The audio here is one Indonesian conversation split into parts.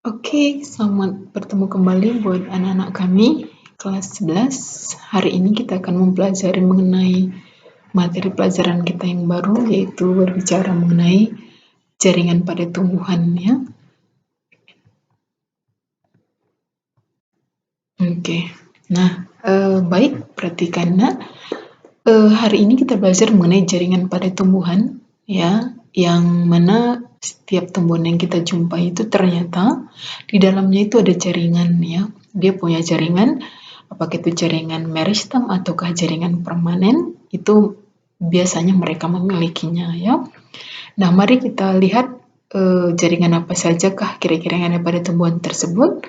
Oke, selamat bertemu kembali buat anak-anak kami kelas 11. Hari ini kita akan mempelajari mengenai materi pelajaran kita yang baru, yaitu berbicara mengenai jaringan pada tumbuhan ya. Oke. Nah, baik, perhatikan hari ini kita belajar mengenai jaringan pada tumbuhan ya, yang mana setiap tumbuhan yang kita jumpai itu ternyata di dalamnya itu ada jaringan ya. Dia punya jaringan, apakah itu jaringan meristem ataukah jaringan permanen, itu biasanya mereka memilikinya ya. Nah, mari kita lihat jaringan apa sajakah kira-kira yang ada pada tumbuhan tersebut.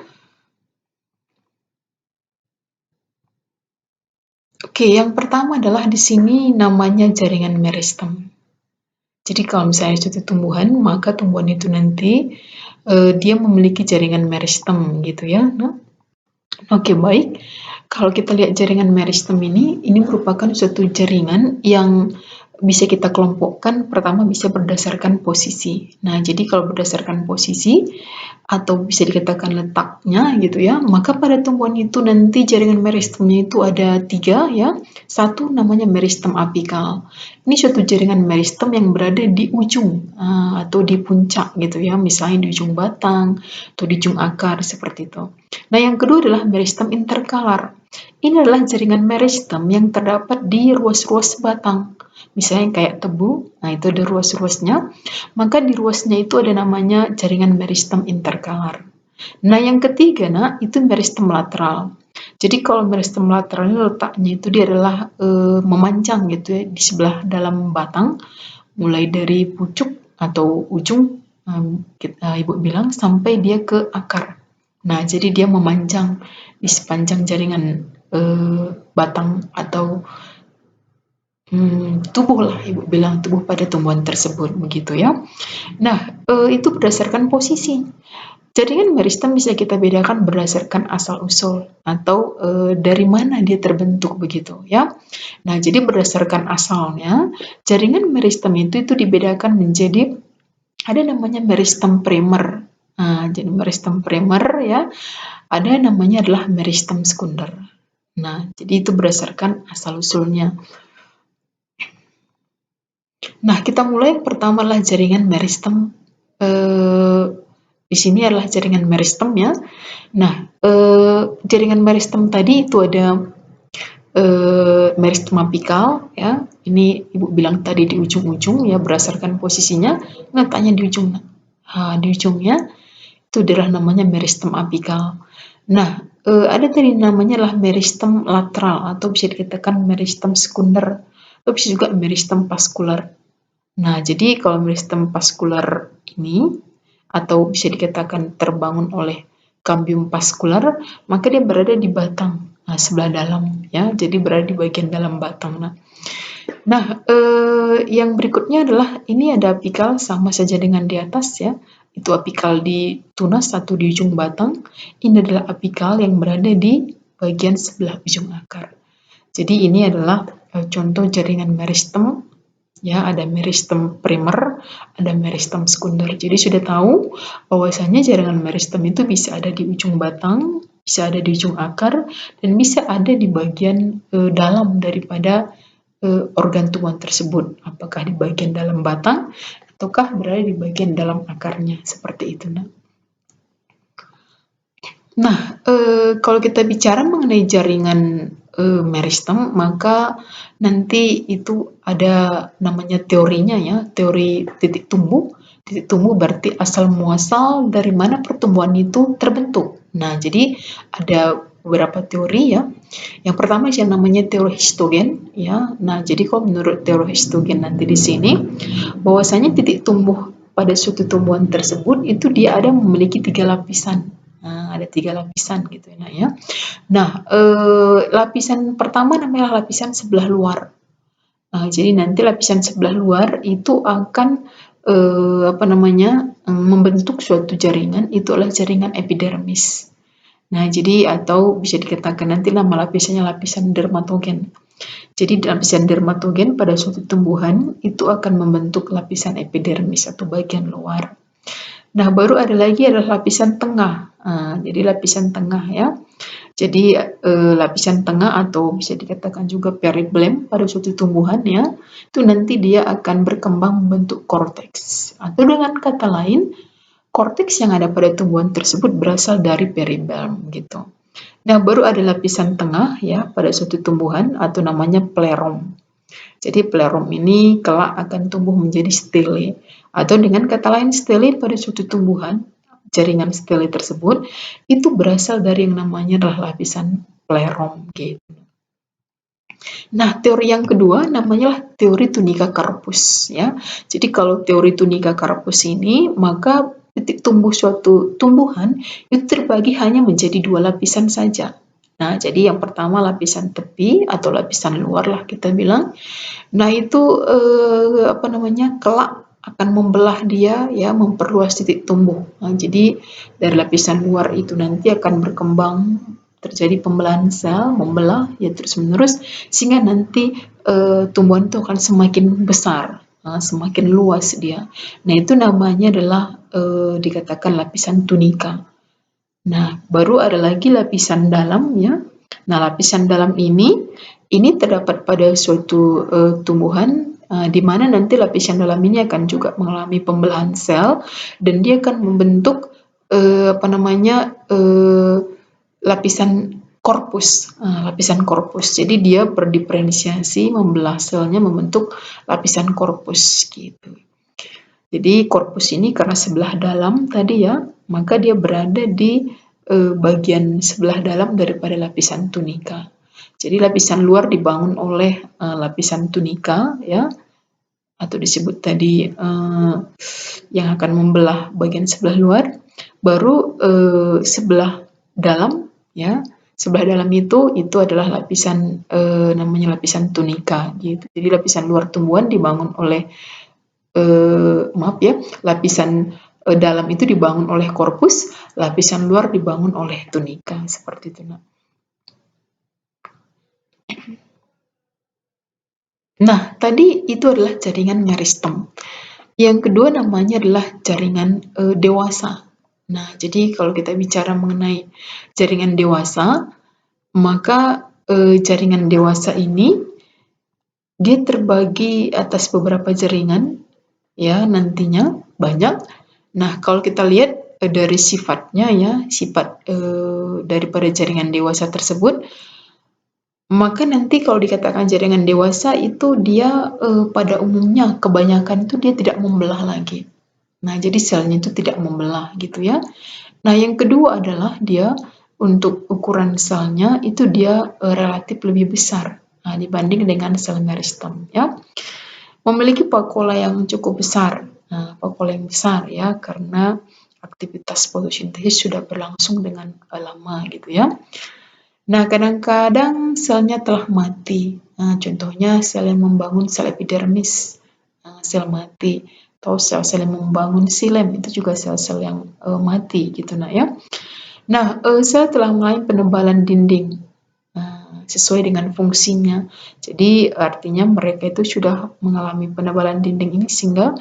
Oke, yang pertama adalah di sini namanya jaringan meristem. Jadi kalau misalnya suatu tumbuhan, maka tumbuhan itu nanti dia memiliki jaringan meristem gitu ya. Nah, oke, baik. Kalau kita lihat jaringan meristem ini merupakan suatu jaringan yang bisa kita kelompokkan, pertama bisa berdasarkan posisi. Nah, jadi kalau berdasarkan posisi atau bisa dikatakan letaknya gitu ya, maka pada tumbuhan itu nanti jaringan meristemnya itu ada 3 ya. Satu namanya meristem apikal. Ini suatu jaringan meristem yang berada di ujung atau di puncak gitu ya, misalnya di ujung batang atau di ujung akar seperti itu. Nah, yang kedua adalah meristem interkalar. Ini adalah jaringan meristem yang terdapat di ruas-ruas batang. Misalnya kayak tebu, nah itu ada ruas-ruasnya. Maka di ruasnya itu ada namanya jaringan meristem interkalar. Nah, yang ketiga, itu meristem lateral. Jadi kalau meristem lateral ini letaknya itu dia adalah memanjang gitu ya di sebelah dalam batang, mulai dari pucuk atau ujung ibu bilang sampai dia ke akar. Nah, jadi dia memanjang di sepanjang jaringan batang atau tubuh lah ibu bilang, tubuh pada tumbuhan tersebut begitu ya. Nah, itu berdasarkan posisi. Jaringan meristem bisa kita bedakan berdasarkan asal-usul atau dari mana dia terbentuk begitu ya. Nah, jadi berdasarkan asalnya, jaringan meristem itu dibedakan menjadi ada namanya meristem primer. Nah, jadi meristem primer ya, ada namanya adalah meristem sekunder. Nah, jadi itu berdasarkan asal-usulnya. Nah, kita mulai pertama adalah jaringan meristem. Di sini adalah jaringan meristem ya. Nah, jaringan meristem tadi itu ada meristem apikal ya. Ini ibu bilang tadi di ujung-ujung ya, berdasarkan posisinya. Letaknya di ujung, di ujungnya itu adalah namanya meristem apikal. Nah, ada tadi namanya adalah meristem lateral atau bisa dikatakan meristem sekunder atau bisa juga meristem vaskular. Nah, jadi kalau meristem vaskular ini atau bisa dikatakan terbangun oleh kambium vaskular, maka dia berada di batang sebelah dalam ya. Jadi berada di bagian dalam batang. Nah, yang berikutnya adalah ini ada apikal sama saja dengan di atas ya. Itu apikal di tunas atau di ujung batang. Ini adalah apikal yang berada di bagian sebelah ujung akar. Jadi ini adalah contoh jaringan meristem. Ya, ada meristem primer, ada meristem sekunder. Jadi sudah tahu bahwasanya jaringan meristem itu bisa ada di ujung batang, bisa ada di ujung akar, dan bisa ada di bagian dalam daripada organ tumbuhan tersebut. Apakah di bagian dalam batang, ataukah berada di bagian dalam akarnya. Seperti itu, Nak. Nah, kalau kita bicara mengenai jaringan meristem, maka nanti itu ada namanya teorinya ya, teori titik tumbuh. Titik tumbuh berarti asal muasal dari mana pertumbuhan itu terbentuk. Nah, jadi ada beberapa teori ya. Yang pertama yang namanya teori histogen ya. Nah, jadi kalau menurut teori histogen nanti di sini bahwasanya titik tumbuh pada suatu tumbuhan tersebut itu dia ada memiliki 3 lapisan. Nah, ada 3 lapisan gitu ya. Nah, lapisan pertama namanya lapisan sebelah luar. Jadi nanti lapisan sebelah luar itu akan membentuk suatu jaringan, itu adalah jaringan epidermis. Nah, jadi atau bisa dikatakan nanti nama lapisannya lapisan dermatogen. Jadi lapisan dermatogen pada suatu tumbuhan itu akan membentuk lapisan epidermis atau bagian luar. Nah, baru ada lagi adalah lapisan tengah. Jadi lapisan tengah ya. Jadi lapisan tengah atau bisa dikatakan juga peribelum pada suatu tumbuhan ya, itu nanti dia akan berkembang membentuk korteks. Atau dengan kata lain, korteks yang ada pada tumbuhan tersebut berasal dari peribelum gitu. Nah, baru ada lapisan tengah ya pada suatu tumbuhan atau namanya plerom. Jadi plerom ini kelak akan tumbuh menjadi stele. Atau dengan kata lain, stele pada suatu tumbuhan, jaringan stele tersebut, itu berasal dari yang namanya adalah lapisan plerom. Gitu. Nah, teori yang kedua namanya teori tunica carpus. Ya. Jadi kalau teori tunica carpus ini, maka titik tumbuh suatu tumbuhan itu terbagi hanya menjadi dua lapisan saja. Nah, jadi yang pertama lapisan tepi atau lapisan luar lah kita bilang. Nah, itu kelak akan membelah dia ya, memperluas titik tumbuh. Nah, jadi dari lapisan luar itu nanti akan berkembang terjadi pembelahan sel, membelah ya terus-menerus sehingga nanti tumbuhan itu akan semakin besar, semakin luas dia. Nah, itu namanya adalah dikatakan lapisan tunika. Nah, baru ada lagi lapisan dalam ya. Nah, lapisan dalam ini terdapat pada suatu tumbuhan di mana nanti lapisan dalam ini akan juga mengalami pembelahan sel dan dia akan membentuk lapisan korpus, lapisan korpus. Jadi dia berdiferensiasi membelah selnya membentuk lapisan korpus gitu. Jadi korpus ini karena sebelah dalam tadi ya, maka dia berada di bagian sebelah dalam daripada lapisan tunika. Jadi lapisan luar dibangun oleh lapisan tunika ya, atau disebut tadi yang akan membelah bagian sebelah luar, baru sebelah dalam ya, sebelah dalam itu adalah lapisan namanya lapisan tunika gitu. Jadi lapisan luar tumbuhan dibangun oleh lapisan dalam itu dibangun oleh korpus, lapisan luar dibangun oleh tunika seperti itu. Nah, tadi itu adalah jaringan meristem. Yang kedua namanya adalah jaringan dewasa. Nah, jadi kalau kita bicara mengenai jaringan dewasa, maka jaringan dewasa ini dia terbagi atas beberapa jaringan ya nantinya banyak. Nah, kalau kita lihat dari sifatnya ya, sifat daripada jaringan dewasa tersebut, maka nanti kalau dikatakan jaringan dewasa itu dia pada umumnya kebanyakan itu dia tidak membelah lagi. Nah, jadi selnya itu tidak membelah gitu ya. Nah, yang kedua adalah dia untuk ukuran selnya itu dia relatif lebih besar dibanding dengan sel meristem ya. Memiliki vakuola yang cukup besar. Nah, vakuola yang besar ya karena aktivitas fotosintesis sudah berlangsung dengan lama gitu ya. Nah, kadang-kadang selnya telah mati. Nah, contohnya sel yang membangun sel epidermis, sel mati, atau sel-sel yang membangun silem itu juga sel-sel yang mati gitu nah ya. Nah, sel telah mengalami penebalan dinding sesuai dengan fungsinya. Jadi artinya mereka itu sudah mengalami penebalan dinding ini sehingga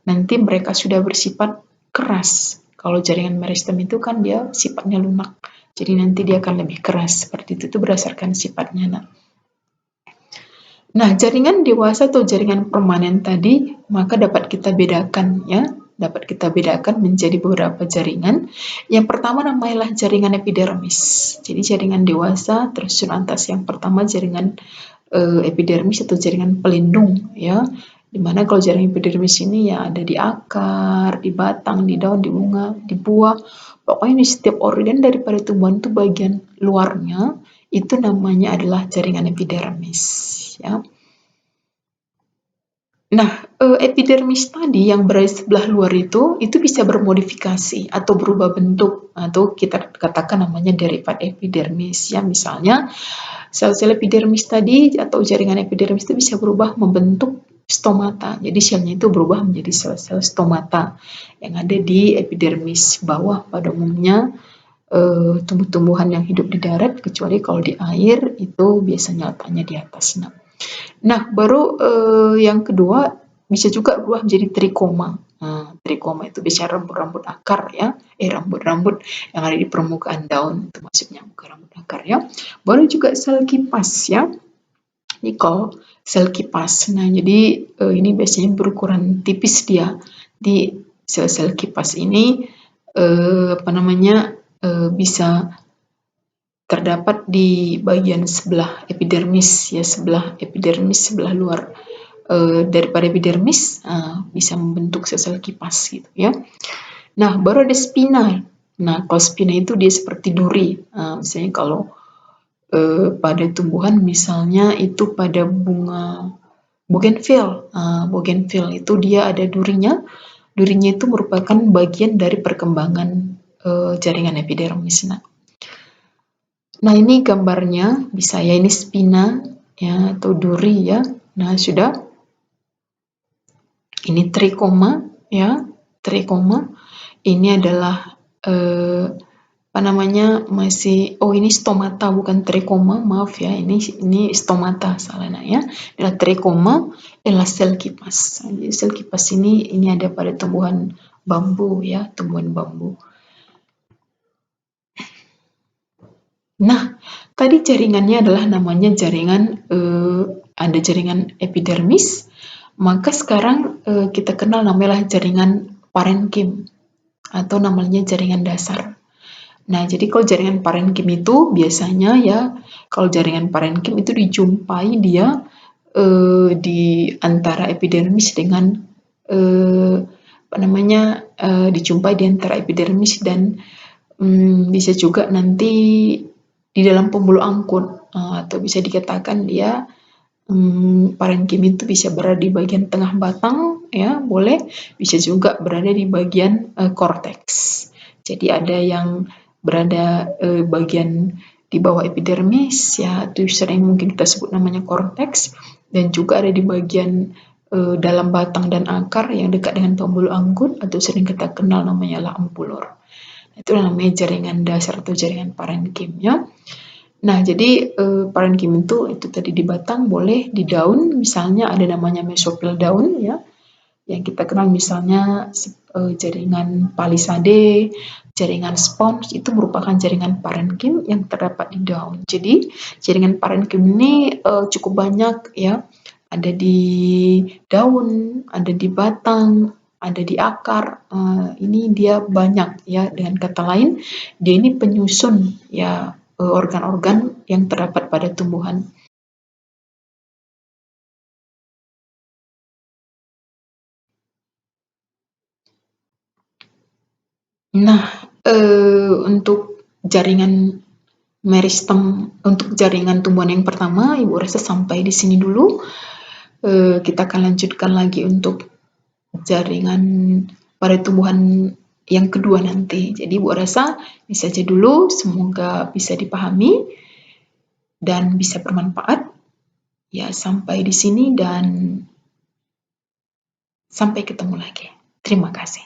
nanti mereka sudah bersifat keras. Kalau jaringan meristem itu kan dia sifatnya lunak. Jadi nanti dia akan lebih keras seperti itu berdasarkan sifatnya. Nah, jaringan dewasa atau jaringan permanen tadi maka dapat kita bedakan ya, dapat kita bedakan menjadi beberapa jaringan. Yang pertama namanya jaringan epidermis. Jadi jaringan dewasa tersusun atas yang pertama jaringan epidermis atau jaringan pelindung ya. Dimana kalau jaringan epidermis ini ya ada di akar, di batang, di daun, di bunga, di buah. Pokoknya di setiap organ daripada tumbuhan itu bagian luarnya itu namanya adalah jaringan epidermis ya. Nah, epidermis tadi yang berada di sebelah luar itu bisa bermodifikasi atau berubah bentuk atau kita katakan namanya derivat epidermis ya. Misalnya sel-sel epidermis tadi atau jaringan epidermis itu bisa berubah membentuk stomata. Jadi selnya itu berubah menjadi sel-sel stomata yang ada di epidermis bawah. Pada umumnya tumbuh-tumbuhan yang hidup di darat kecuali kalau di air itu biasanya letaknya di atas. Nah, baru yang kedua bisa juga berubah menjadi trikoma. Nah, trikoma itu biasanya rambut-rambut akar ya, rambut-rambut yang ada di permukaan daun itu maksudnya, bukan rambut akar ya. Baru juga sel kipas ya. Ini kalau sel kipas, nah jadi ini biasanya berukuran tipis dia. Di sel-sel kipas ini bisa terdapat di bagian sebelah epidermis ya, sebelah luar daripada epidermis bisa membentuk sel-sel kipas gitu ya. Nah, baru ada spina. Nah, kalau spina itu dia seperti duri. Misalnya kalau pada tumbuhan misalnya itu pada bunga bougainville. Bougainville itu dia ada durinya. Durinya itu merupakan bagian dari perkembangan jaringan epidermis. Nah, ini gambarnya bisa ya, ini spina ya atau duri ya. Nah, sudah. Ini trikoma ya, trikoma. Ini adalah ini stomata bukan trikoma, maaf ya. Ini stomata salah ya. Adalah trikoma adalah sel kipas. Jadi sel kipas ini ada pada tumbuhan bambu ya, tumbuhan bambu. Nah, tadi jaringannya adalah namanya jaringan ada jaringan epidermis, maka sekarang kita kenal namanya jaringan parenkim atau namanya jaringan dasar. Nah, jadi kalau jaringan parenkim itu biasanya ya, kalau jaringan parenkim itu dijumpai dia di antara epidermis dengan dijumpai di antara epidermis dan bisa juga nanti di dalam pembuluh angkut atau bisa dikatakan dia parenkim itu bisa berada di bagian tengah batang ya, boleh, bisa juga berada di bagian korteks. Jadi ada yang berada bagian di bawah epidermis ya, itu sering mungkin kita sebut namanya korteks, dan juga ada di bagian dalam batang dan akar yang dekat dengan pembuluh angkut atau sering kita kenal namanya ampulor. Itu namanya jaringan dasar atau jaringan parenkim ya. Nah, jadi parenkim itu tadi di batang, boleh di daun, misalnya ada namanya mesopil daun ya, yang kita kenal misalnya jaringan palisade, jaringan spons, itu merupakan jaringan parenkim yang terdapat di daun. Jadi jaringan parenkim ini cukup banyak ya, ada di daun, ada di batang, ada di akar. Ini dia banyak ya, dengan kata lain dia ini penyusun ya organ-organ yang terdapat pada tumbuhan. Nah, untuk jaringan meristem, untuk jaringan tumbuhan yang pertama, Ibu rasa sampai di sini dulu. Kita akan lanjutkan lagi untuk jaringan pada tumbuhan yang kedua nanti. Jadi Ibu rasa ini saja dulu, semoga bisa dipahami dan bisa bermanfaat. Ya, sampai di sini dan sampai ketemu lagi. Terima kasih.